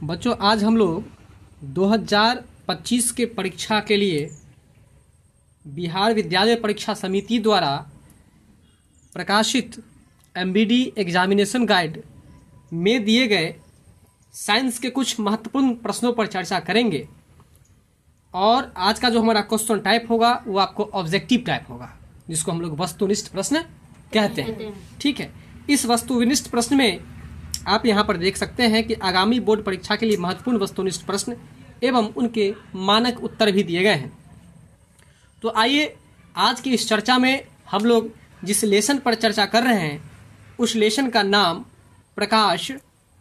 बच्चों आज हम लोग 2025 के परीक्षा के लिए बिहार विद्यालय परीक्षा समिति द्वारा प्रकाशित एमबीडी एग्जामिनेशन गाइड में दिए गए साइंस के कुछ महत्वपूर्ण प्रश्नों पर चर्चा करेंगे। और आज का जो हमारा क्वेश्चन टाइप होगा वो आपको ऑब्जेक्टिव टाइप होगा, जिसको हम लोग वस्तुनिष्ठ प्रश्न कहते हैं। ठीक है, इस वस्तुनिष्ठ प्रश्न में आप यहाँ पर देख सकते हैं कि आगामी बोर्ड परीक्षा के लिए महत्वपूर्ण वस्तुनिष्ठ प्रश्न एवं उनके मानक उत्तर भी दिए गए हैं। तो आइए आज की इस चर्चा में हम लोग जिस लेसन पर चर्चा कर रहे हैं उस लेसन का नाम प्रकाश,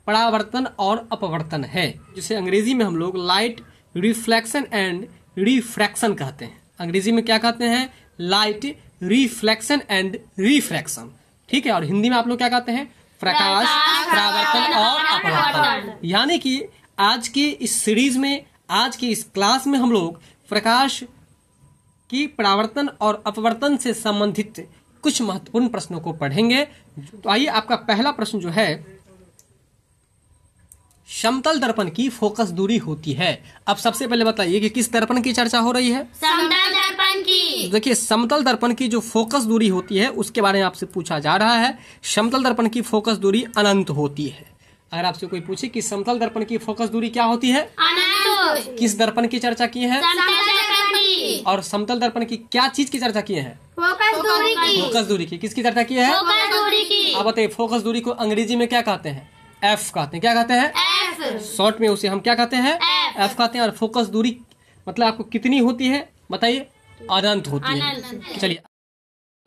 परावर्तन और अपवर्तन है, जिसे अंग्रेजी में हम लोग लाइट रिफ्लेक्शन एंड रिफ्रैक्शन कहते हैं। अंग्रेजी में क्या कहते हैं? Light reflection and refraction. ठीक है, और हिंदी में आप लोग क्या कहते हैं? प्रकाश, परावर्तन और अपवर्तन। यानी कि आज की इस सीरीज में, आज की इस क्लास में हम लोग प्रकाश की परावर्तन और अपवर्तन से संबंधित कुछ महत्वपूर्ण प्रश्नों को पढ़ेंगे। तो आइए, आपका पहला प्रश्न जो है, समतल दर्पण की फोकस दूरी होती है। अब सबसे पहले बताइए कि किस दर्पण की चर्चा हो रही है? समतल दर्पण की। देखिए, समतल दर्पण की जो फोकस दूरी होती है उसके बारे में आपसे पूछा जा रहा है। समतल दर्पण की फोकस दूरी अनंत होती है। अगर आपसे कोई पूछे कि समतल दर्पण की फोकस दूरी क्या होती है, अनंत। किस दर्पण की चर्चा की है? समतल दर्पण की। और समतल दर्पण की क्या चीज की चर्चा किए हैं? फोकस दूरी की। फोकस दूरी की। किसकी चर्चा की है? फोकस दूरी की। आप बताइए, फोकस दूरी को अंग्रेजी में क्या कहते हैं? एफ कहते हैं। क्या कहते हैं? एफ। शॉर्ट में उसे हम क्या कहते हैं? एफ कहते हैं। और फोकस दूरी मतलब आपको कितनी होती है बताइए? अनंत होती है। चलिए,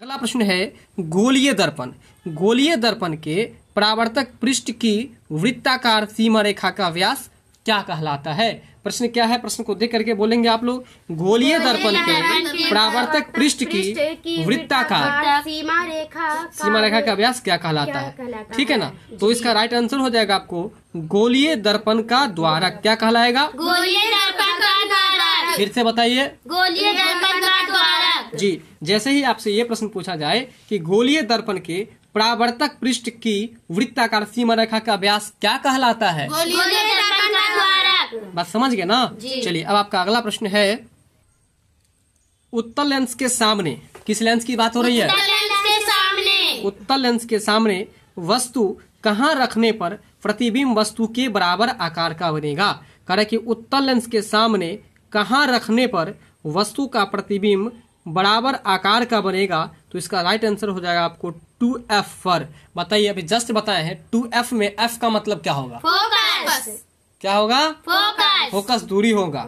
अगला प्रश्न है, गोलीय दर्पण। गोलीय दर्पण के परावर्तक पृष्ठ की वृत्ताकार सीमा रेखा का व्यास क्या कहलाता है? प्रश्न क्या है? प्रश्न को देख करके बोलेंगे आप लोग। गोलीय दर्पण के परावर्तक पृष्ठ की वृत्ताकार सीमा रेखा का व्यास क्या कहलाता है? ठीक है ना। तो इसका राइट आंसर हो जाएगा आपको गोलीय दर्पण का द्वारक। क्या कहलाएगा? गोलीय दर्पण का द्वारक। फिर से बताइए। गोलीय दर्पण का द्वारक। जी, जैसे ही आपसे ये प्रश्न पूछा जाए कि गोलीय दर्पण के परावर्तक पृष्ठ की वृत्ताकार सीमा रेखा का व्यास क्या कहलाता है? गोलीय दर्पण का द्वारक। बात समझ गए ना? चलिए, अब आपका अगला प्रश्न है, उत्तल लेंस के सामने, किस लेंस की बात हो रही है? उत्तल लेंस के सामने। उत्तल लेंस के सामने वस्तु कहाँ रखने पर प्रतिबिंब वस्तु के बराबर आकार का बनेगा? कह रहे कि उत्तल लेंस के सामने कहाँ रखने पर वस्तु का प्रतिबिंब बराबर आकार का बनेगा? तो इसका राइट आंसर हो जाएगा आपको 2F पर। बताइए, अभी जस्ट बताए हैं 2F में F का मतलब क्या होगा? फोकस। क्या होगा? फोकस। फोकस दूरी होगा।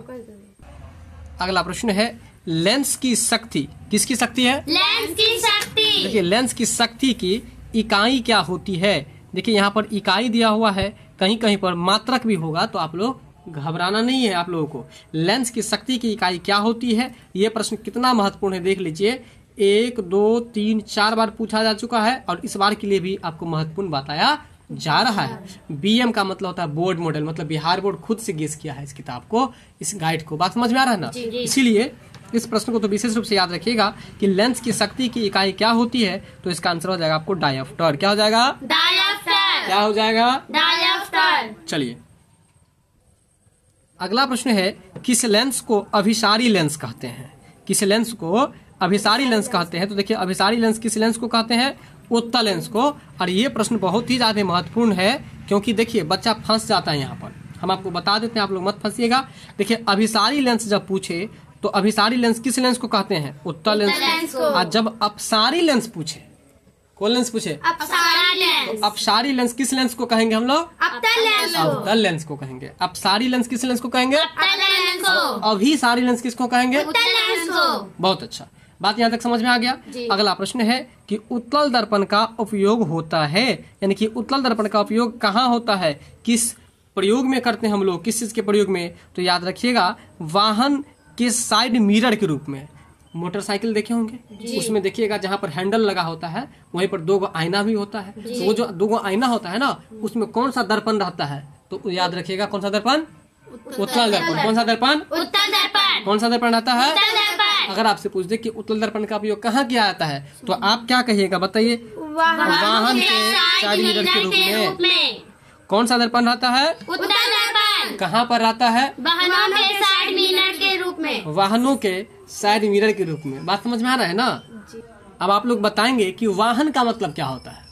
अगला प्रश्न है, लेंस की शक्ति। किसकी शक्ति है? लेंस की शक्ति। देखिए, लेंस की शक्ति की इकाई क्या होती है? देखिए, यहाँ पर इकाई दिया हुआ है, कहीं कहीं पर मात्रक भी होगा, तो आप लोग घबराना नहीं है। आप लोगों को लेंस की शक्ति की इकाई क्या होती है, ये प्रश्न कितना महत्वपूर्ण है देख लीजिए। 1, 2, 3, 4 बार पूछा जा चुका है और इस बार के लिए भी आपको महत्वपूर्ण बताया जा रहा है। बीएम का मतलब होता है बोर्ड मॉडल, मतलब बिहार बोर्ड खुद से गेस किया है इस किताब को, इस गाइड को। बात समझ में आ रहा है ना? इसीलिए इस प्रश्न को तो विशेष रूप से याद रखिएगा कि लेंस की शक्ति की इकाई क्या होती है। तो इसका आंसर हो जाएगा आपको डायोप्टर। क्या हो जाएगा? डायोप्टर। क्या हो जाएगा? डायोप्टर। चलिए, अगला प्रश्न है, किस लेंस को अभिसारी लेंस कहते हैं? किस लेंस को अभिसारी लेंस कहते हैं? तो देखिए, अभिसारी लेंस किस लेंस को कहते हैं? उत्तल लेंस को। और ये प्रश्न बहुत ही ज्यादा महत्वपूर्ण है, क्योंकि देखिए बच्चा फंस जाता है यहाँ पर। हम आपको बता देते हैं, आप लोग मत फंसिएगा। देखिए, अभिसारी लेंस जब पूछे तो अभिसारी लेंस किस लेंस को कहते हैं? उत्तल लेंस को। और जब अपसारी लेंस पूछे, कौन लेंस पूछे? अपसारी लेंस। अपसारी लेंस किस लेंस को कहेंगे हम लोग? अवतल लेंस को। अवतल लेंस को कहेंगे। अपसारी लेंस किस लेंस को कहेंगे? अवतल लेंस को। अभिसारी लेंस किसको कहेंगे? उत्तल लेंस को। बहुत अच्छा, बात यहाँ तक समझ में आ गया। अगला प्रश्न है कि उत्तल दर्पण का उपयोग होता है, यानी कि उत्तल दर्पण का उपयोग कहाँ होता है, किस प्रयोग में करते हैं हम लोग, किस चीज के प्रयोग में? तो याद रखिएगा, वाहन के साइड मिरर के रूप में। मोटरसाइकिल देखे होंगे, उसमें देखिएगा जहाँ पर हैंडल लगा होता है वहीं पर 2 आईना भी होता है। तो वो जो 2 आईना होता है ना, उसमें कौन सा दर्पण रहता है? तो याद रखिएगा, कौन सा दर्पण? उत्तल दर्पण। कौन सा दर्पण? उत्तल दर्पण। कौन सा दर्पण रहता है? उत्तल दर्पण। अगर आपसे पूछ दे कि उत्तल दर्पण का उपयोग कहाँ किया जाता है, तो आप क्या कहिएगा बताइए? वाहन के साइड मिरर के रूप में। कौन सा दर्पण रहता है? उत्तल दर्पण। दर्पण कहाँ पर रहता है? वाहनों के साइड मिरर के रूप में। वाहनों के साइड मिरर के रूप में। बात समझ में आ रहा है ना? अब आप लोग बताएंगे कि वाहन का मतलब क्या होता है।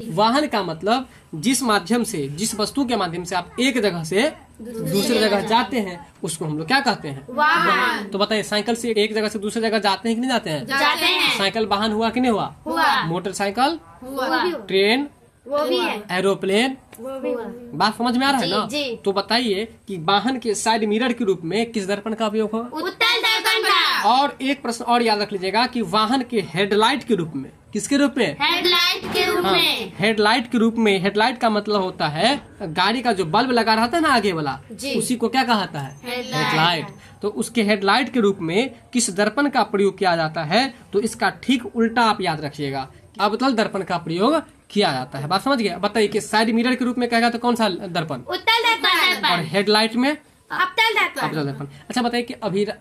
वाहन का मतलब जिस माध्यम से, जिस वस्तु के माध्यम से आप एक जगह से दूसरी जगह जाते हैं उसको हम लोग क्या कहते हैं? वाहन। तो बताइए, साइकिल से एक जगह से दूसरी जगह जाते हैं कि नहीं जाते हैं? जाते हैं। साइकिल वाहन हुआ कि नहीं हुआ? हुआ। मोटरसाइकिल, हुआ। ट्रेन, वो भी है। एरोप्लेन। वो भी हुआ। बात समझ में आ रहा है जी, ना? जी। तो बताइए कि वाहन के साइड मिरर के रूप में किस दर्पण का उपयोग होगा? उत्तल दर्पण का। और एक प्रश्न और याद रख लीजिएगा कि वाहन के हेडलाइट के रूप में, किसके रूप में? हेडलाइट के रूप हाँ, में। हेडलाइट के रूप में। हेडलाइट का मतलब होता है गाड़ी का जो बल्ब लगा रहता है ना आगे वाला, जी। उसी को क्या कहता है? हेडलाइट। हेडलाइट। तो उसके हेडलाइट के रूप में किस दर्पण का प्रयोग किया जाता है? तो इसका ठीक उल्टा आप याद रखिएगा, अवतल दर्पण का प्रयोग किया जाता है। बात समझ गए? बताइए कि साइड मिरर के रूप में कहेगा तो कौन सा दर्पण? उत्तल दर्पण। और हेडलाइट में अवतल दर्पण। अवतल दर्पण। अच्छा बताइए कि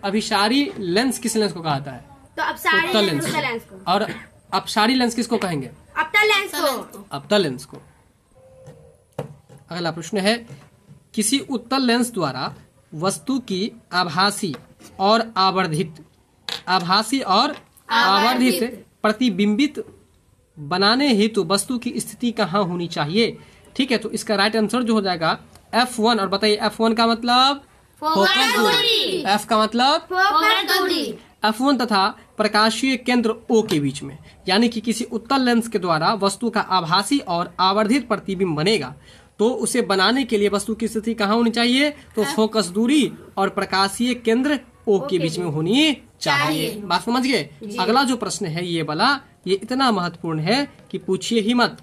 अभिसारी लेंस किस लेंस को कहता है? तो अब सारी उत्तल लेंस उत्तल लेंस को। को। और अपसारी लेंस किसको कहेंगे? अवतल लेंस को। अवतल लेंस को। अगला प्रश्न है, किसी उत्तल लेंस द्वारा वस्तु की आभासी और आवर्धित प्रतिबिंबित बनाने हेतु वस्तु की स्थिति कहाँ होनी चाहिए? ठीक है, तो इसका राइट आंसर जो हो जाएगा F1। और बताइए F1 का मतलब? फोकस दूरी। F का मतलब? फोकस दूरी। F1 तथा प्रकाशीय केंद्र O के बीच में, यानी कि किसी उत्तल लेंस के द्वारा वस्तु का आभासी और आवर्धित प्रतिबिंब बनेगा तो उसे बनाने के लिए वस्तु की स्थिति कहाँ होनी चाहिए? तो फोकस दूरी और प्रकाशीय केंद्र O के बीच में होनी चाहिए। बात समझ गए? अगला जो प्रश्न है ये वाला, ये इतना महत्वपूर्ण है कि पूछिए ही मत।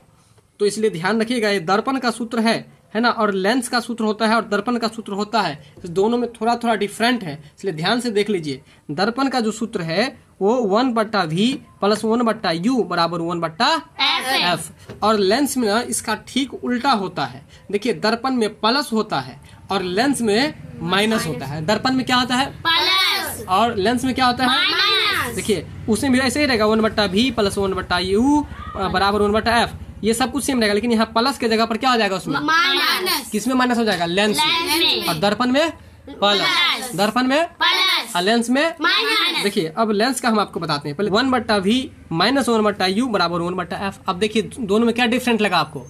तो इसलिए ध्यान रखिएगा, ये दर्पण का सूत्र है ना, और लेंस का सूत्र होता है और दर्पण का सूत्र होता है, तो दोनों में थोड़ा थोड़ा डिफरेंट है, इसलिए ध्यान से देख लीजिए। दर्पण का जो सूत्र है वो 1/v + 1/u बराबर 1/f। और लेंस में ना इसका ठीक उल्टा होता है। देखिए, दर्पण में प्लस होता है और लेंस में माइनस होता है। दर्पण में क्या होता है? प्लस। और लेंस में क्या होता है? माइनस। देखिए, उसमें भी ऐसे ही रहेगा, 1/v + 1/u बराबर 1/f। ये सब कुछ सेम रहेगा, लेकिन यहाँ प्लस के जगह पर क्या हो जाएगा? उसमें माइनस। किसमें माइनस हो जाएगा? लेंस में। और दर्पण में प्लस, दर्पण में प्लस और लेंस में माइनस। देखिए, अब लेंस का हम आपको बताते हैं। पहले 1/v - 1/u बराबर 1/f। अब देखिए दोनों में क्या डिफरेंट लगा आपको?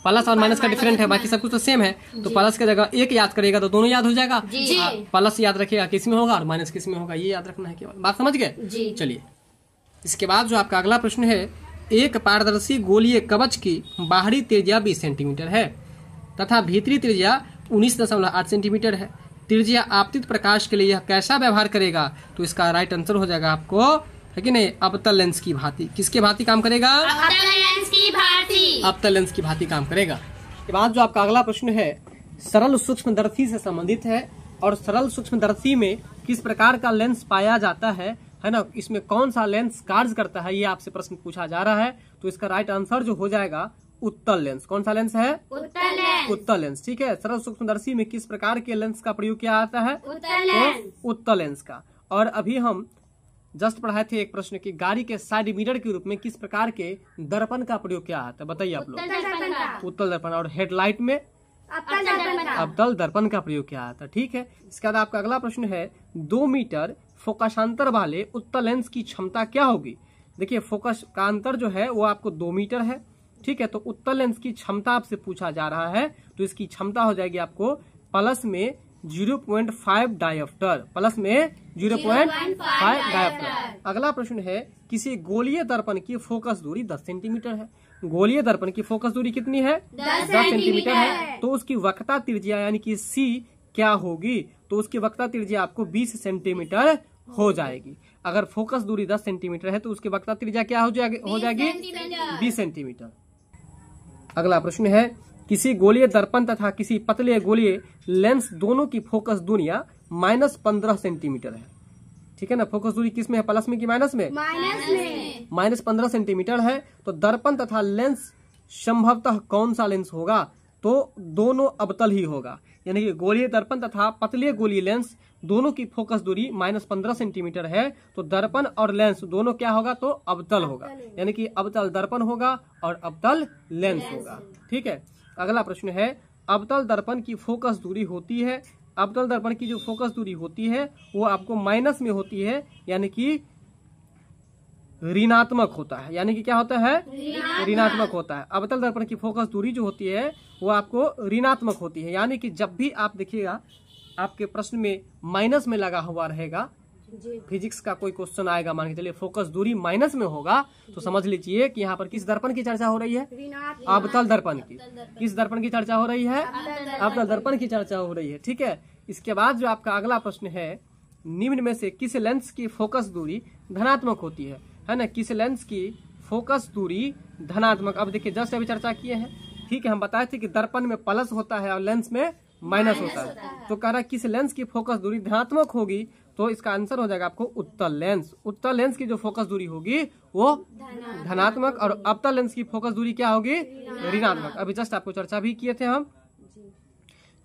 प्लस और माइनस का डिफरेंट है, बाकी सब कुछ तो सेम है। तो प्लस की जगह एक याद करेगा तो दोनों याद हो जाएगा। प्लस याद रखिएगा किस में होगा और माइनस किस में होगा, ये याद रखना है केवल। बात समझ गए? चलिए, इसके बाद जो आपका अगला प्रश्न है, एक पारदर्शी गोलीय कवच की बाहरी त्रिज्या 20 सेंटीमीटर है तथा भीतरी त्रिज्या 19.8 सेंटीमीटर है। त्रिज्या आपतित प्रकाश के लिए यह कैसा व्यवहार करेगा? तो इसका राइट आंसर हो जाएगा आपको, है कि नहीं? अवतल लेंस की भांति। किसके भांति काम करेगा? अवतल लेंस की भांति। अवतल लेंस की भांति काम करेगा। इसके बाद जो आपका अगला प्रश्न है, सरल सूक्ष्मदर्शी से संबंधित है। और सरल सूक्ष्मदर्शी में किस प्रकार का लेंस पाया जाता है ना? इसमें कौन सा लेंस कार्य करता है, ये आपसे प्रश्न पूछा जा रहा है। तो इसका राइट आंसर जो हो जाएगा उत्तल लेंस। कौन सा लेंस है? उत्तल लेंस। उत्तल लेंस। ठीक है, सरल सूक्ष्मदर्शी में किस प्रकार के लेंस का प्रयोग किया जाता है? उत्तल लेंस। तो उत्तल लेंस का। और अभी हम जस्ट पढ़ाए थे एक प्रश्न की गाड़ी के साइड मिरर के रूप में किस प्रकार के दर्पण का प्रयोग किया जाता है? बताइए आप लोग। उत्तल दर्पण। और हेडलाइट में अवतल दर्पण का प्रयोग किया जाता है। ठीक है, इसके बाद आपका अगला प्रश्न है, 2 मीटर फोकसांतर वाले उत्तल लेंस की क्षमता क्या होगी? देखिए, फोकस का अंतर जो है वो आपको 2 मीटर है। ठीक है, तो उत्तल लेंस की क्षमता आपसे पूछा जा रहा है, तो इसकी क्षमता हो जाएगी आपको प्लस में 0.5 डायोप्टर। प्लस में 0.5 डायोप्टर। अगला प्रश्न है, किसी गोलीय दर्पण की फोकस दूरी 10 सेंटीमीटर है। गोलीय दर्पण की फोकस दूरी कितनी है? 10 सेंटीमीटर है। तो उसकी वक्रता त्रिज्या यानी कि C क्या होगी? तो उसकी वक्रता त्रिज्या आपको 20 सेंटीमीटर हो जाएगी। अगर फोकस दूरी 10 सेंटीमीटर है तो उसकी वक्रता त्रिज्या क्या हो जाएगी? 20 सेंटीमीटर। अगला प्रश्न है, किसी गोलीय दर्पण तथा किसी पतले गोलीय लेंस दोनों की फोकस दूरियां -15 सेंटीमीटर है। ठीक है ना? फोकस दूरी किस में है? प्लस में कि माइनस में? -15 सेंटीमीटर है। तो दर्पण तथा लेंस संभवतः कौन सा लेंस होगा? तो दोनों अवतल ही होगा। यानी कि गोलीय दर्पण तथा पतले गोलीय लेंस दोनों की फोकस दूरी -15 सेंटीमीटर है। तो दर्पण और लेंस दोनों क्या होगा? तो अवतल होगा। यानी कि अवतल दर्पण होगा और अवतल लेंस होगा। ठीक है, अगला प्रश्न है, अवतल दर्पण की फोकस दूरी होती है अवतल दर्पण की जो फोकस दूरी होती है वो आपको माइनस में होती है, यानी कि ऋणात्मक होता है। यानी कि क्या होता है? ऋणात्मक होता है। अवतल दर्पण की फोकस दूरी जो होती है वो आपको ऋणात्मक होती है। यानी कि जब भी आप देखिएगा आपके प्रश्न में माइनस में लगा हुआ रहेगा, फिजिक्स का कोई क्वेश्चन आएगा, मान के चलिए फोकस दूरी माइनस में होगा, तो समझ लीजिए कि यहाँ पर किस दर्पण की चर्चा हो रही है? अवतल दर्पण की। किस दर्पण की चर्चा हो रही है? अवतल दर्पण की चर्चा हो रही है। ठीक है। इसके बाद जो आपका अगला प्रश्न है, निम्न में से किस लेंस की फोकस दूरी धनात्मक होती है ना? किस लेंस की फोकस दूरी धनात्मक। अब देखिए जस्ट अभी चर्चा किए हैं, ठीक है। हम बताए थे कि दर्पण में प्लस होता है और लेंस में माइनस होता है। तो कह रहा है किस लेंस की फोकस दूरी धनात्मक होगी, तो इसका आंसर हो जाएगा आपको उत्तल लेंस। उत्तल लेंस की जो फोकस दूरी होगी वो धनात्मक, और अवतल लेंस की फोकस दूरी क्या होगी? ऋणात्मक। अभी जस्ट आपको चर्चा भी किए थे हम।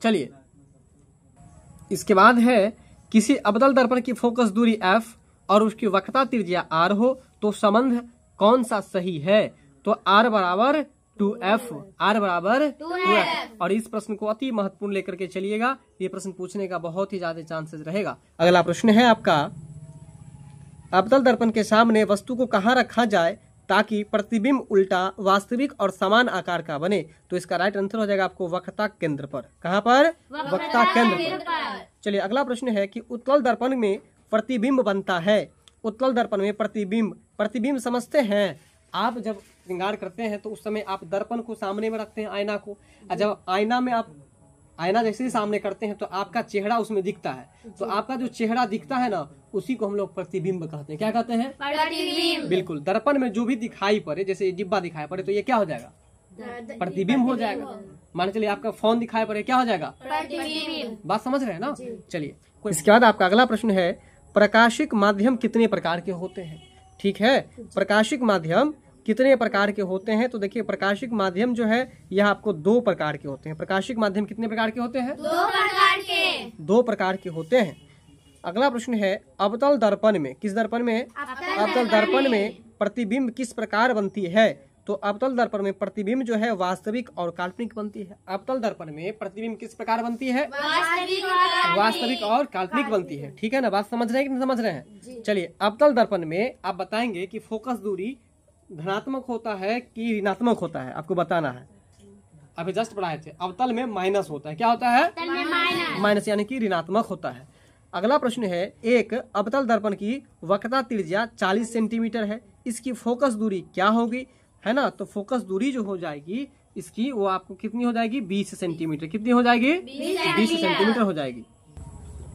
चलिए, इसके बाद है किसी अवतल दर्पण की फोकस दूरी f और उसकी वक्रता त्रिज्या r हो तो संबंध कौन सा सही है? तो r बराबर 2f, r बराबर 2f। और इस प्रश्न को अति महत्वपूर्ण लेकर के चलिएगा, ये प्रश्न पूछने का बहुत ही ज्यादा चांसेस रहेगा। अगला प्रश्न है आपका, अवतल दर्पण के सामने वस्तु को कहाँ रखा जाए ताकि प्रतिबिंब उल्टा, वास्तविक और समान आकार का बने? तो इसका राइट आंसर हो जाएगा आपको वक्रता केंद्र पर। कहाँ पर? वक्रता केंद्र पर। चलिए अगला प्रश्न है कि उत्तल दर्पण में प्रतिबिंब बनता है। उत्तल दर्पण में प्रतिबिंब समझते हैं? आप जब श्रृंगार करते हैं तो उस समय आप दर्पण को सामने में रखते हैं, आईना को, और जब आईना में आप आईना जैसे ही सामने करते हैं तो आपका चेहरा उसमें दिखता है। तो आपका जो चेहरा दिखता है ना, उसी को हम लोग प्रतिबिंब कहते हैं। क्या कहते हैं? प्रतिबिंब। बिल्कुल। दर्पण में जो भी दिखाई पड़े, जैसे जिब्बा दिखाई पड़े तो ये क्या हो जाएगा? प्रतिबिंब हो जाएगा। मान चलिए आपका फोन दिखाई पड़े, क्या हो जाएगा? प्रतिबिंब। बात समझ रहे हैं ना? चलिए, इसके बाद आपका अगला प्रश्न है, प्रकाशिक माध्यम कितने प्रकार के होते हैं? ठीक है, प्रकाशिक माध्यम कितने प्रकार के होते हैं? तो देखिए प्रकाशिक माध्यम जो है यह आपको 2 प्रकार के होते हैं। प्रकाशिक माध्यम कितने प्रकार के होते हैं? 2 प्रकार के होते हैं। अगला प्रश्न है, अवतल दर्पण में, किस दर्पण में? अवतल दर्पण में प्रतिबिंब किस प्रकार बनती है? तो अवतल दर्पण में प्रतिबिंब जो है वास्तविक और काल्पनिक बनती है। अवतल दर्पण में प्रतिबिंब किस प्रकार बनती है? वास्तविक और काल्पनिक बनती है। ठीक है ना? बात समझ रहे हैं कि नहीं समझ रहे हैं? चलिए, अवतल दर्पण में आप बताएंगे कि फोकस दूरी धनात्मक होता है कि ऋणात्मक होता है, आपको बताना है। अभी जस्ट पढ़ाए थे, अवतल में माइनस होता है। क्या होता है? माइनस, यानी कि ऋणात्मक होता है। अगला प्रश्न है, एक अवतल दर्पण की वक्रता त्रिज्या 40 सेंटीमीटर है, इसकी फोकस दूरी क्या होगी? है ना? तो फोकस दूरी जो हो जाएगी इसकी, वो आपको कितनी हो जाएगी? 20 सेंटीमीटर। कितनी हो जाएगी? 20 सेंटीमीटर हो जाएगी।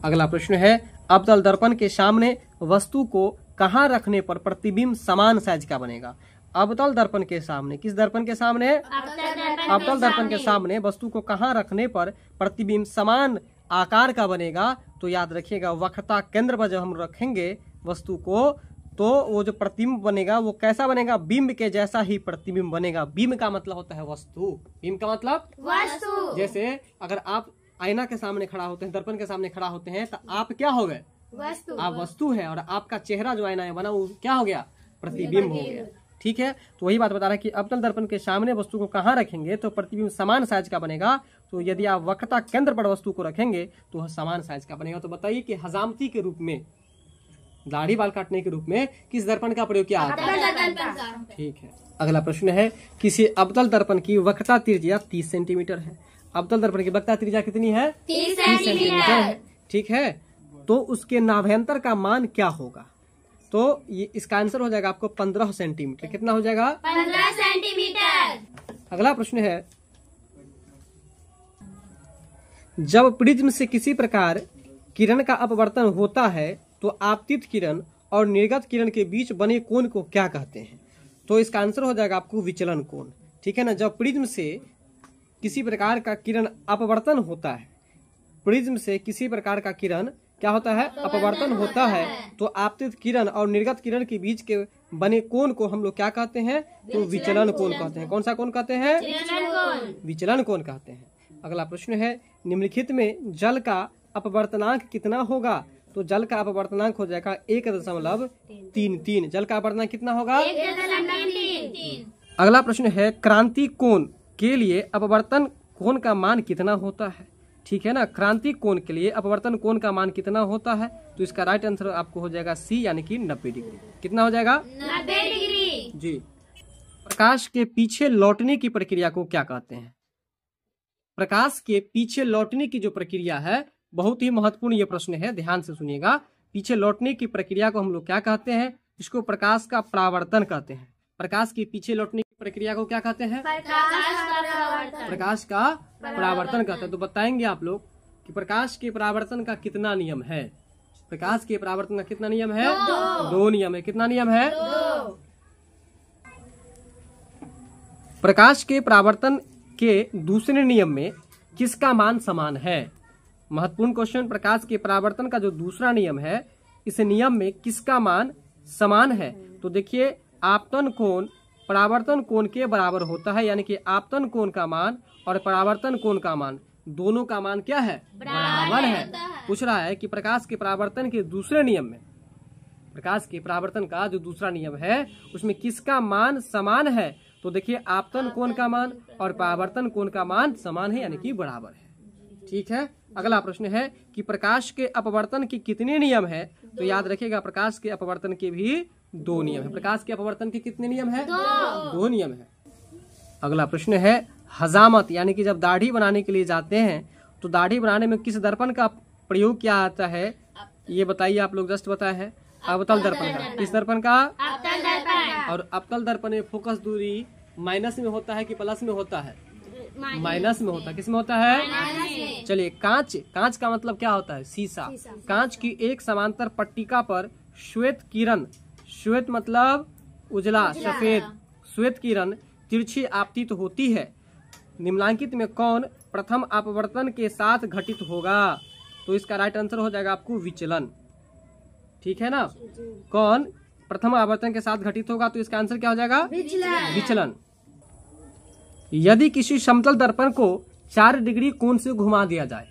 अगला प्रश्न है, अवतल दर्पण के सामने वस्तु को कहाँ रखने पर प्रतिबिंब समान साइज का बनेगा? अवतल दर्पण के सामने, किस दर्पण के सामने? अवतल दर्पण के सामने वस्तु को कहाँ रखने पर प्रतिबिंब समान आकार का बनेगा? तो याद रखिएगा, वक्रता केंद्र पर जब हम रखेंगे वस्तु को, तो वो जो प्रतिबिंब बनेगा वो कैसा बनेगा? बिंब के जैसा ही प्रतिबिंब बनेगा। बिंब का मतलब होता है वस्तु। बिंब का मतलब वस्तु। जैसे अगर आप आईना के सामने खड़ा होते हैं, दर्पण के सामने खड़ा होते हैं, तो आप क्या हो गए? वस्तु। आप वस्तु है, और आपका चेहरा जो आईना है बना वो क्या हो गया? प्रतिबिंब हो गया। ठीक है, तो वही बात बता रहा है कि अवतल दर्पण के सामने वस्तु को कहाँ रखेंगे तो प्रतिबिंब समान साइज का बनेगा। तो यदि आप वक्रता केंद्र पर वस्तु को रखेंगे तो वह समान साइज का बनेगा। तो बताइए कि हजामती के रूप में, दाढ़ी बाल काटने के रूप में किस दर्पण का प्रयोग किया जाता है? ठीक है। अगला प्रश्न है, किसी अवतल दर्पण की वक्रता त्रिज्या 30 सेंटीमीटर है। अवतल दर्पण की वक्रता त्रिज्या कितनी है? 30 सेंटीमीटर है। ठीक है, तो उसके नाभ्यंतर का मान क्या होगा? तो ये इसका आंसर हो जाएगा आपको 15 सेंटीमीटर। कितना हो जाएगा? 15 सेंटीमीटर। अगला प्रश्न है, जब प्रिज्म से किसी प्रकार किरण का अपवर्तन होता है तो आपतित किरण और निर्गत किरण के बीच बने कोण को क्या कहते हैं? तो इसका आंसर हो जाएगा आपको विचलन कोण। ठीक है ना? जब प्रिज्म से किसी प्रकार का किरण अपवर्तन होता है, प्रिज्म से किसी प्रकार का किरण क्या होता है? अपवर्तन होता है, तो आपतित किरण और निर्गत किरण के बीच के बने कोण को हम लोग क्या कहते हैं? तो विचलन कोण कहते हैं। कौन सा कोण कहते हैं? विचलन कोण कहते हैं। अगला प्रश्न है, निम्नलिखित में जल का अपवर्तनांक कितना होगा? तो जल का अपवर्तनांक हो जाएगा 1.33। जल का अपवर्तनांक कितना होगा? 1.33। अगला प्रश्न है, क्रांति कोण के लिए अपवर्तन कोण का मान कितना होता है? ठीक है ना। क्रांतिक कोण के लिए अपवर्तन कोण का मान कितना होता है? तो इसका राइट आंसर आपको हो जाएगा सी, यानी कि 90 डिग्री। कितना हो जाएगा? 90 डिग्री। जी। प्रकाश के पीछे लौटने की प्रक्रिया को क्या कहते हैं? प्रकाश के पीछे लौटने की जो प्रक्रिया है, बहुत ही महत्वपूर्ण ये प्रश्न है, ध्यान से सुनिएगा। पीछे लौटने की प्रक्रिया को हम लोग क्या कहते हैं? इसको प्रकाश का परावर्तन कहते हैं। प्रकाश के पीछे लौटने की प्रक्रिया को क्या कहते हैं? प्रकाश का परावर्तन कहते हैं। तो बताएंगे आप लोग कि प्रकाश के परावर्तन का कितना नियम है? प्रकाश के परावर्तन का कितना नियम है? 2 नियम है। कितना नियम है? 2। प्रकाश के परावर्तन के दूसरे नियम में किसका मान समान है? महत्वपूर्ण क्वेश्चन। प्रकाश के परावर्तन का जो दूसरा नियम है, इस नियम में किसका मान समान है? तो देखिए, आपतन कोण परावर्तन कोण के बराबर होता है, यानी कि आपतन कोण का मान और परावर्तन कोण का मान, दोनों का मान क्या है? बराबर है। पूछ रहा है कि प्रकाश के परावर्तन के दूसरे नियम में, प्रकाश के परावर्तन का जो दूसरा नियम है, उसमें किसका मान समान है? तो देखिए, आपतन कोण का मान और परावर्तन कोण का मान समान है, यानी कि बराबर है। ठीक है। अगला प्रश्न है कि प्रकाश के अपवर्तन के कितने नियम है? तो याद रखिएगा, प्रकाश के अपवर्तन के भी 2 नियम है। प्रकाश के अपवर्तन के कितने नियम है? 2 नियम है। अगला प्रश्न है हजामत, यानी कि जब दाढ़ी बनाने के लिए जाते हैं तो दाढ़ी बनाने में किस दर्पण का प्रयोग किया जाता है? ये बताइए, आप लोग जस्ट बताए हैं। अवतल दर्पण का। किस दर्पण का? अवतल दर्पण। और अवतल दर्पण में फोकस दूरी माइनस में होता है कि प्लस में होता है? माइनस में होता है। किस में होता है? चलिए, कांच का मतलब क्या होता है? शीशा। कांच की एक समांतर पट्टिका पर श्वेत किरण, श्वेत मतलब उजला, सफेद, श्वेत किरण तिरछी आपतित होती है। निम्नलिखित में कौन प्रथम अपवर्तन के साथ घटित होगा? तो इसका राइट आंसर हो जाएगा आपको विचलन। ठीक है ना। कौन प्रथम आवर्तन के साथ घटित होगा? तो इसका आंसर क्या हो जाएगा? विचलन। यदि किसी समतल दर्पण को 4 डिग्री कोण से घुमा दिया जाए,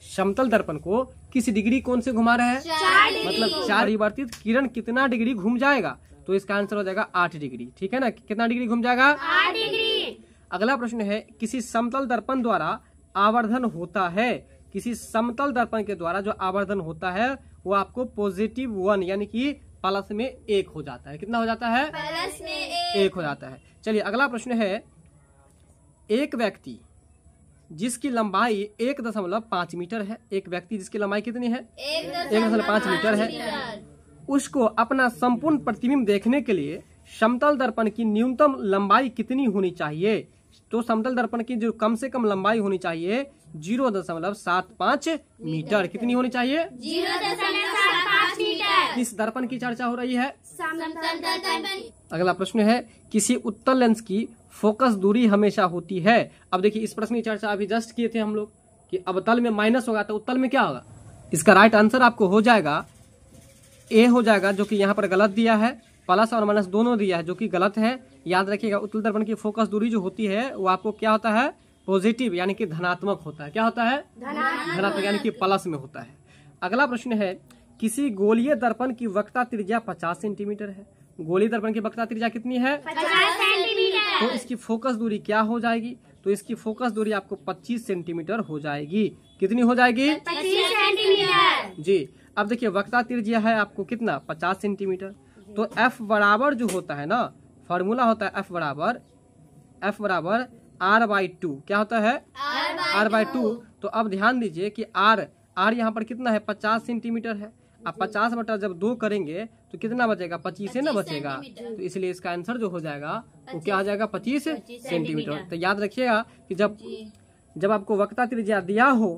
समतल दर्पण को किस डिग्री कोण से घुमा रहे हैं? 4 डिग्री। मतलब 4 परिवर्तित किरण कितना डिग्री घूम जाएगा? तो इसका आंसर हो जाएगा 8 डिग्री। ठीक है ना। कितना डिग्री घूम जाएगा? 8 डिग्री। अगला प्रश्न है, किसी समतल दर्पण द्वारा आवर्धन होता है, किसी समतल दर्पण के द्वारा जो आवर्धन होता है वो आपको +1 यानी कि प्लस में 1 हो जाता है। कितना हो जाता है? प्लस में 1 हो जाता है। चलिए, अगला प्रश्न है, एक व्यक्ति जिसकी लंबाई 1.5 मीटर है, एक व्यक्ति जिसकी लंबाई कितनी है? 1.5 मीटर है, उसको अपना संपूर्ण प्रतिबिंब देखने के लिए समतल दर्पण की न्यूनतम लंबाई कितनी होनी चाहिए? तो समतल दर्पण की जो कम से कम लंबाई होनी चाहिए 0.75 मीटर। कितनी होनी चाहिए? 0.75 मीटर। किस दर्पण की चर्चा हो रही है? समतल दर्पण। अगला प्रश्न है, किसी उत्तल लेंस की फोकस दूरी हमेशा होती है। अब देखिए, इस प्रश्न की चर्चा अभी जस्ट किए थे हम लोग कि अवतल में माइनस होगा तो उत्तल में क्या होगा? इसका राइट आंसर आपको हो जाएगा ए हो जाएगा, जो कि यहाँ पर गलत दिया है। प्लस और माइनस दोनों दिया है, जो कि गलत है। याद रखिएगा, उत्तल दर्पण की फोकस दूरी जो होती है वो आपको क्या होता है? पॉजिटिव, यानी कि धनात्मक होता है। क्या होता है? धनात्मक, यानी कि प्लस में होता है। अगला प्रश्न है, किसी गोलीय दर्पण की वक्रता त्रिज्या 50 सेंटीमीटर है। गोलीय दर्पण की वक्रता त्रिज्या कितनी है? 50 सेंटीमीटर। तो इसकी फोकस दूरी क्या हो जाएगी? तो इसकी फोकस दूरी आपको 25 सेंटीमीटर हो जाएगी। कितनी हो जाएगी? 25 सेंटीमीटर। जी। अब देखिए, वक्रता त्रिज्या है आपको कितना? 50 सेंटीमीटर। तो F बराबर जो होता है ना, फॉर्मूला होता है F बराबर R/2। क्या होता है? R/2। तो अब ध्यान दीजिए कि R यहाँ पर कितना है? 50 सेंटीमीटर है। अब 50 बटा जब 2 करेंगे तो कितना बचेगा? 25 से ना बचेगा। तो इसलिए इसका आंसर जो हो जाएगा वो क्या हो जाएगा? 25 सेंटीमीटर। तो याद रखिएगा कि जब आपको वक्रता त्रिज्या दिया हो,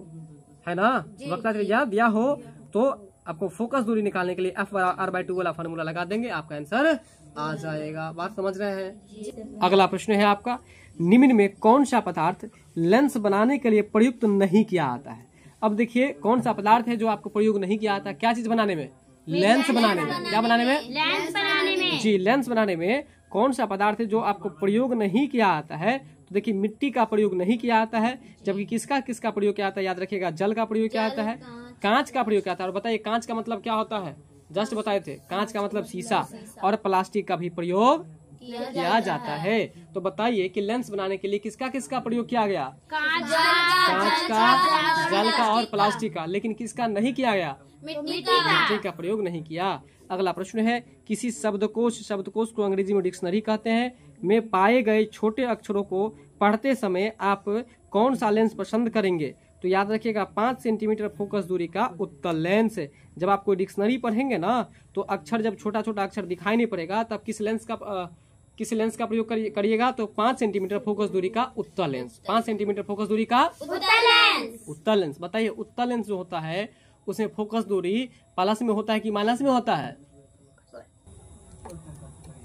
है ना, वक्रता त्रिज्या दिया हो, तो आपको फोकस दूरी निकालने के लिए F R/2 वाला फॉर्मूला लगा देंगे, आपका आंसर आ जाएगा। बात समझ रहे हैं? अगला प्रश्न है आपका, निम्न में कौन सा पदार्थ लेंस बनाने के लिए प्रयुक्त नहीं किया जाता है? अब देखिए, कौन सा पदार्थ है जो आपको प्रयोग नहीं किया जाता? क्या चीज बनाने में? लेंस बनाने में। क्या बनाने में? लेंस बनाने में। जी, लेंस बनाने में कौन सा पदार्थ है जो आपको प्रयोग नहीं किया जाता है? तो देखिए, मिट्टी का प्रयोग नहीं किया जाता है, जबकि किसका प्रयोग किया जाता है? याद रखिएगा, जल का प्रयोग किया जाता है, कांच का प्रयोग किया जाता है। और बताइए, कांच का मतलब क्या होता है? जस्ट बताए थे, कांच का मतलब शीशा। और प्लास्टिक का भी प्रयोग किया जाता है। तो बताइए कि लेंस बनाने के लिए किसका किसका प्रयोग किया गया? कांच का, जल का और प्लास्टिक का, लेकिन किसका नहीं किया गया? मिट्टी मिट्टी का प्रयोग नहीं किया। अगला प्रश्न है, किसी शब्दकोश को अंग्रेजी में डिक्शनरी कहते हैं, में पाए गए छोटे अक्षरों को पढ़ते समय आप कौन सा लेंस पसंद करेंगे? तो याद रखिएगा 5 सेंटीमीटर फोकस दूरी का उत्तल लेंस। जब आप कोई डिक्शनरी पढ़ेंगे ना तो अक्षर जब छोटा छोटा अक्षर दिखाई नहीं पड़ेगा तब किस लेंस का प्रयोग करिएगा? तो 5 सेंटीमीटर फोकस दूरी का उत्तल लेंस। 5 सेंटीमीटर फोकस दूरी का उत्तल लेंस। बताइए उत्तल लेंस जो होता है उसमें फोकस दूरी प्लस में होता है कि माइनस में होता है?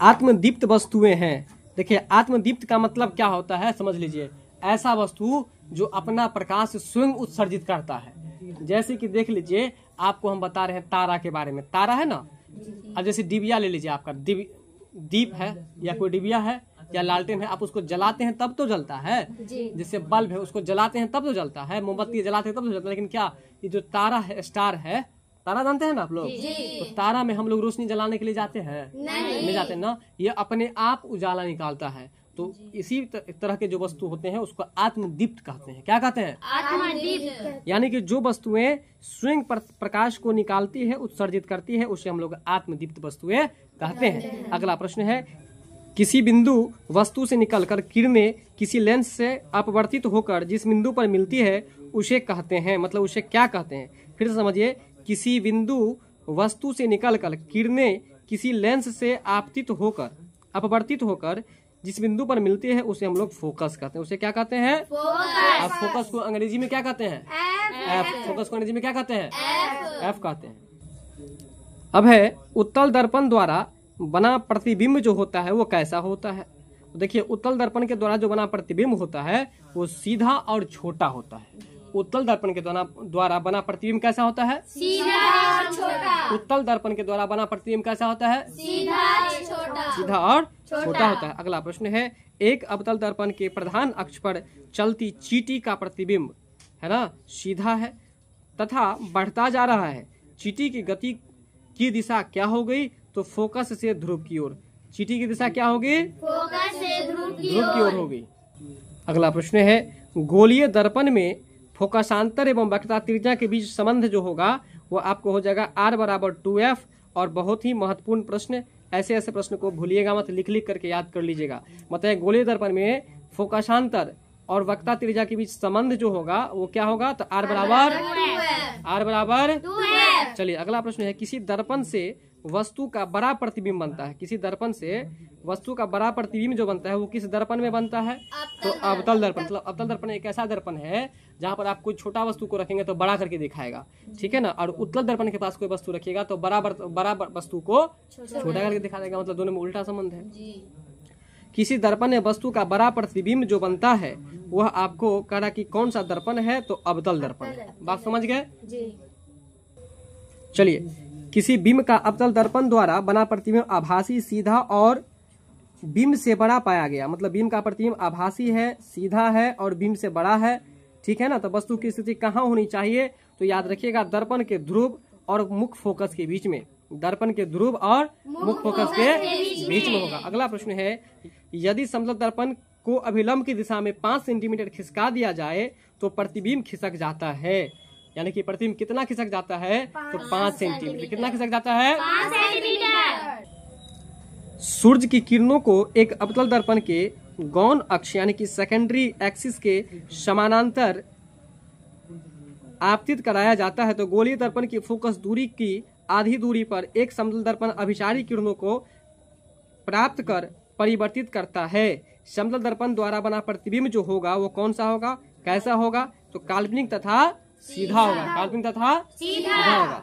आत्मदीप्त वस्तुएं हैं। देखिए आत्मदीप्त का मतलब क्या होता है समझ लीजिए, ऐसा वस्तु जो अपना प्रकाश स्वयं उत्सर्जित करता है। जैसे कि देख लीजिए, आपको हम बता रहे हैं तारा के बारे में। तारा है ना, अब जैसे डिबिया ले लीजिए, आपका दीप है या कोई डिबिया है या लालटेन है, आप उसको जलाते हैं तब तो जलता है। जैसे बल्ब है उसको जलाते हैं तब तो जलता है, मोमबत्ती जलाते हैं तब तो जलता है। लेकिन क्या ये जो तारा है, स्टार है, तारा जानते हैं ना आप लोग? तो तारा में हम लोग रोशनी जलाने के लिए जाते हैं? नहीं जाते ना। ये अपने आप उजाला निकालता है। तो इसी तरह के जो वस्तु होते हैं उसको आत्मदीप्त कहते हैं। क्या कहते हैं? आत्मदीप्त। यानी कि जो वस्तुएं स्वयं प्रकाश को निकालती है, उत्सर्जित करती है, उसे हम लोग आत्मदीप्त वस्तुएं कहते हैं। अगला प्रश्न है, किसी बिंदु वस्तु से निकलकर किरणें किसी लेंस से अपवर्तित होकर जिस बिंदु पर मिलती है उसे कहते हैं। मतलब उसे क्या कहते हैं? फिर से समझिए, किसी बिंदु वस्तु से निकलकर किरणें किसी लेंस से अपवर्तित होकर जिस बिंदु पर मिलती है उसे हम लोग फोकस कहते हैं। उसे क्या कहते हैं? आप फोकस को अंग्रेजी में क्या कहते हैं? एफ। फोकस को अंग्रेजी में क्या कहते हैं? एफ कहते हैं। अब है, उत्तल दर्पण द्वारा बना प्रतिबिंब जो होता है वो कैसा होता है? तो देखिए उत्तल दर्पण के द्वारा जो बना प्रतिबिंब होता है वो सीधा और छोटा होता है। उत्तल दर्पण के द्वारा बना प्रतिबिंब कैसा होता है? सीधा और छोटा। उत्तल दर्पण के द्वारा बना प्रतिबिंब कैसा होता है? सीधा और छोटा होता है। अगला प्रश्न है, एक अवतल दर्पण के प्रधान अक्ष पर चलती चींटी का प्रतिबिंब है ना सीधा है तथा बढ़ता जा रहा है। चींटी की गति की दिशा क्या हो गई? तो फोकस से ध्रुव की ओर। चींटी की दिशा क्या होगी? फोकस से ध्रुव की ओर होगी। अगला प्रश्न है, गोलीय दर्पण में फोकसांतर एवं वक्रता त्रिज्या के बीच संबंध जो होगा वो आपको हो जाएगा R = 2F। और बहुत ही महत्वपूर्ण प्रश्न, ऐसे प्रश्न को भूलिएगा मत, लिख करके याद कर लीजिएगा। मतलब गोलीय दर्पण में फोकसांतर और वक्रता त्रिज्या के बीच संबंध जो होगा वो क्या होगा? तो R बराबर 2F। चलिए अगला प्रश्न है, किसी दर्पण से वस्तु का बड़ा प्रतिबिंब बनता है। किसी दर्पण से वस्तु का बड़ा प्रतिबिंब जो बनता है वो किस दर्पण में बनता है? तो अवतल दर्पण। मतलब अवतल दर्पण एक ऐसा दर्पण है जहाँ पर आप कोई छोटा वस्तु को रखेंगे तो बड़ा करके दिखाएगा, ठीक है ना। और उत्तल दर्पण के पास कोई वस्तु रखिएगा तो बड़ा वस्तु को छोटा करके दिखा देगा। मतलब दोनों में उल्टा संबंध है। किसी दर्पण में वस्तु का बड़ा प्रतिबिंब जो बनता है वह आपको कह रहा कि कौन सा दर्पण है? तो अवतल दर्पण है। बात समझ गए? चलिए, किसी बिंब का अवतल दर्पण द्वारा बना प्रतिबिंब आभासी, सीधा और बिंब से बड़ा पाया गया। मतलब बिंब का प्रतिबिंब आभासी है, सीधा है और बिंब से बड़ा है, ठीक है ना। तो वस्तु की स्थिति कहाँ होनी चाहिए? तो याद रखिएगा दर्पण के ध्रुव और मुख्य फोकस के बीच में। दर्पण के ध्रुव और मुख्य फोकस के बीच में होगा। अगला प्रश्न है, यदि समतल दर्पण को अभिलंब की दिशा में 5 सेंटीमीटर खिसका दिया जाए तो प्रतिबिंब खिसक जाता है। यानी कि प्रतिबिंब कितना खिसक जाता है? तो 5 सेंटीमीटर। कितना खिसक जाता है? 5 सेंटीमीटर। सूर्य की किरणों को एक अवतल दर्पण के गौण अक्ष यानी कि सेकेंडरी एक्सिस के समानांतर आपतित कराया जाता है तो गोलीय दर्पण की फोकस दूरी की आधी दूरी पर एक समतल दर्पण अभिसारी किरणों को प्राप्त कर परिवर्तित करता है। समतल दर्पण द्वारा बना प्रतिबिंब जो होगा वो कौन सा होगा? कैसा होगा? तो काल्पनिक तथा सीधा होगा। काल्पनिक तथा सीधा होगा।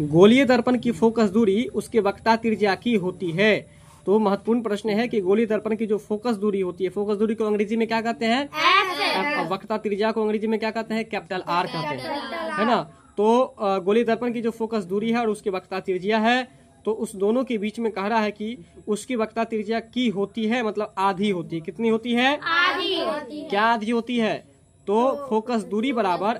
गोलीय दर्पण की फोकस दूरी उसके वक्रता त्रिज्या की होती है। तो महत्वपूर्ण प्रश्न है कि गोलीय दर्पण की जो फोकस दूरी होती है, फोकस दूरी को अंग्रेजी में क्या कहते हैं? F। वक्रता त्रिज्या को अंग्रेजी में क्या कहते हैं? R कहते हैं, है ना। तो गोलीय दर्पण की जो फोकस दूरी है और उसकी वक्रता त्रिज्या है तो उस दोनों के बीच में कह रहा है कि उसकी वक्रता त्रिज्या की होती है, मतलब आधी होती है। कितनी होती है? आधी। क्या आधी होती है? तो फोकस दूरी बराबर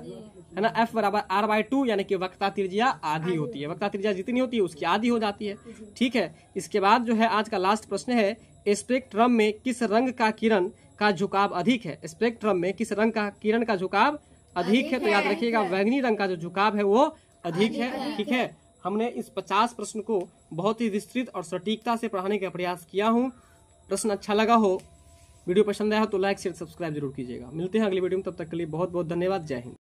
है ना। F बराबर R/2 यानी कि वक्रता त्रिज्या आधी होती है। वक्रता त्रिज्या जितनी होती है उसकी आधी हो जाती है। ठीक है, इसके बाद जो है आज का लास्ट प्रश्न है, स्पेक्ट्रम में किस रंग का किरण का झुकाव अधिक है। स्पेक्ट्रम में किस रंग का किरण का झुकाव अधिक है, तो याद रखिएगा बैंगनी रंग का जो झुकाव है वो अधिक है। ठीक है, हमने इस 50 प्रश्न को बहुत ही विस्तृत और सटीकता से पढ़ाने का प्रयास किया हूँ। प्रश्न अच्छा लगा हो, वीडियो पसंद आया हो तो लाइक शेयर सब्सक्राइब जरूर कीजिएगा। मिलते हैं अगली वीडियो में, तब तक के लिए बहुत बहुत धन्यवाद। जय हिंद।